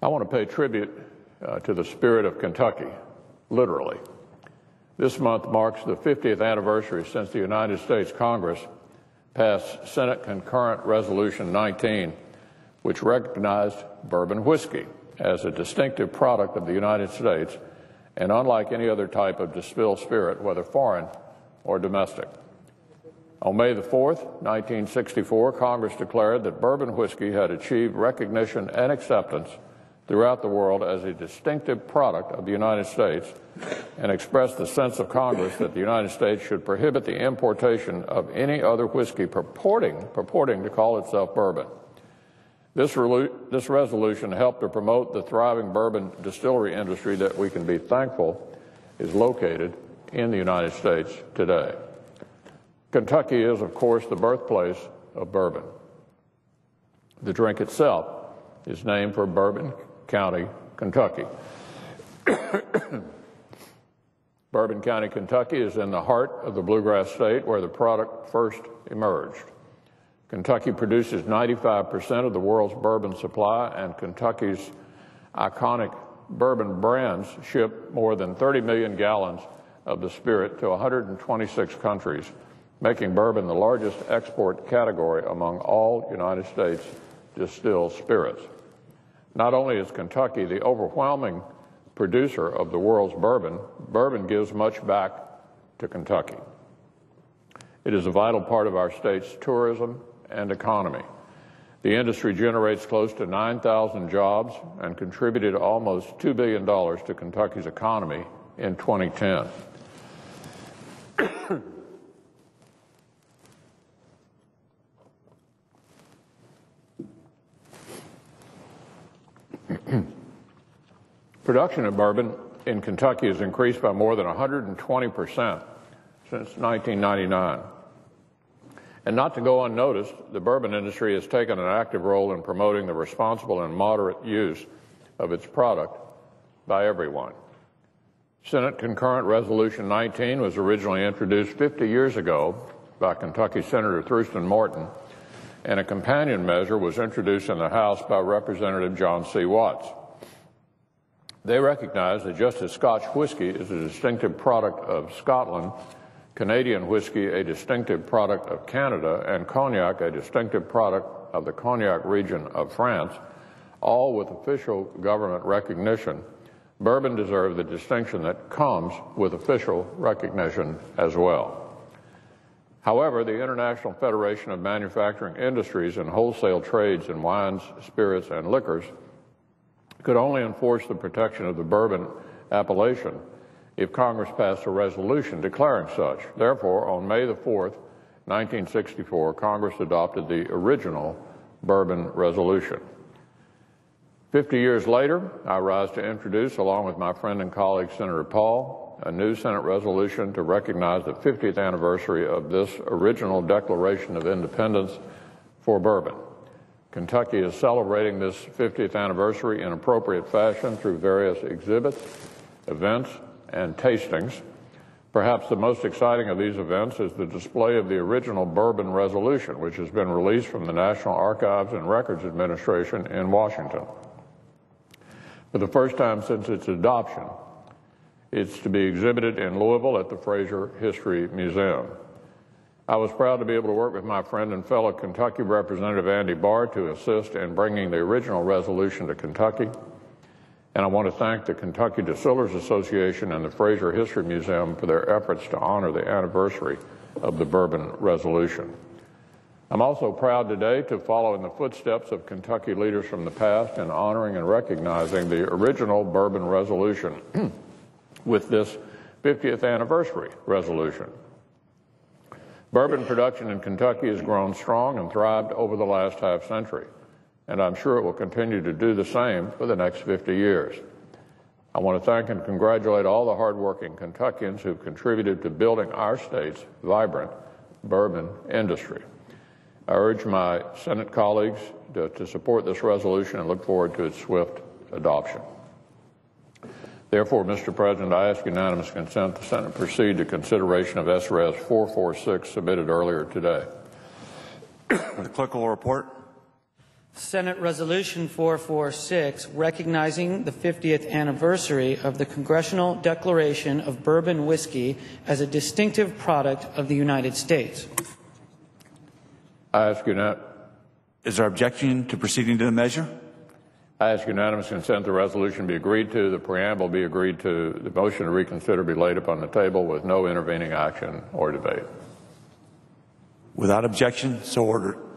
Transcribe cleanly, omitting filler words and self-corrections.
I want to pay tribute to the spirit of Kentucky, literally. This month marks the 50th anniversary since the United States Congress passed Senate Concurrent Resolution 19, which recognized bourbon whiskey as a distinctive product of the United States and unlike any other type of distilled spirit, whether foreign or domestic. On May the 4th, 1964, Congress declared that bourbon whiskey had achieved recognition and acceptance throughout the world as a distinctive product of the United States and expressed the sense of Congress that the United States should prohibit the importation of any other whiskey purporting to call itself bourbon. This resolution helped to promote the thriving bourbon distillery industry that we can be thankful is located in the United States today. Kentucky is, of course, the birthplace of bourbon. The drink itself is named for Bourbon County, Kentucky. Bourbon County, Kentucky is in the heart of the bluegrass state where the product first emerged. Kentucky produces 95% of the world's bourbon supply, and Kentucky's iconic bourbon brands ship more than 30 million gallons of the spirit to 126 countries, making bourbon the largest export category among all United States distilled spirits. Not only is Kentucky the overwhelming producer of the world's bourbon, bourbon gives much back to Kentucky. It is a vital part of our state's tourism and economy. The industry generates close to 9,000 jobs and contributed almost $2 billion to Kentucky's economy in 2010. Production of bourbon in Kentucky has increased by more than 120% since 1999. And not to go unnoticed, the bourbon industry has taken an active role in promoting the responsible and moderate use of its product by everyone. Senate Concurrent Resolution 19 was originally introduced 50 years ago by Kentucky Senator Thurston Morton, and a companion measure was introduced in the House by Representative John C. Watts. They recognize that just as Scotch whiskey is a distinctive product of Scotland, Canadian whiskey a distinctive product of Canada, and cognac a distinctive product of the Cognac region of France, all with official government recognition, bourbon deserves the distinction that comes with official recognition as well. However, the International Federation of Manufacturing Industries and Wholesale Trades in Wines, Spirits, and Liquors could only enforce the protection of the bourbon appellation if Congress passed a resolution declaring such. Therefore, on May the 4th, 1964, Congress adopted the original Bourbon Resolution. 50 years later, I rise to introduce, along with my friend and colleague Senator Paul, a new Senate resolution to recognize the 50th anniversary of this original Declaration of Independence for bourbon. Kentucky is celebrating this 50th anniversary in appropriate fashion through various exhibits, events, and tastings. Perhaps the most exciting of these events is the display of the original Bourbon Resolution, which has been released from the National Archives and Records Administration in Washington. For the first time since its adoption, it's to be exhibited in Louisville at the Fraser History Museum. I was proud to be able to work with my friend and fellow Kentucky Representative Andy Barr to assist in bringing the original resolution to Kentucky. And I want to thank the Kentucky Distillers Association and the Fraser History Museum for their efforts to honor the anniversary of the Bourbon Resolution. I'm also proud today to follow in the footsteps of Kentucky leaders from the past in honoring and recognizing the original Bourbon Resolution with this 50th anniversary resolution. Bourbon production in Kentucky has grown strong and thrived over the last half-century, and I'm sure it will continue to do the same for the next 50 years. I want to thank and congratulate all the hardworking Kentuckians who've contributed to building our state's vibrant bourbon industry. I urge my Senate colleagues to support this resolution and look forward to its swift adoption. Therefore, Mr. President, I ask unanimous consent the Senate proceed to consideration of SRES 446 submitted earlier today. The clerk will report. Senate Resolution 446, recognizing the 50th anniversary of the Congressional Declaration of Bourbon Whiskey as a distinctive product of the United States. I ask unanimous. Is there objection to proceeding to the measure? I ask unanimous consent the resolution be agreed to, the preamble be agreed to, the motion to reconsider be laid upon the table with no intervening action or debate. Without objection, so ordered.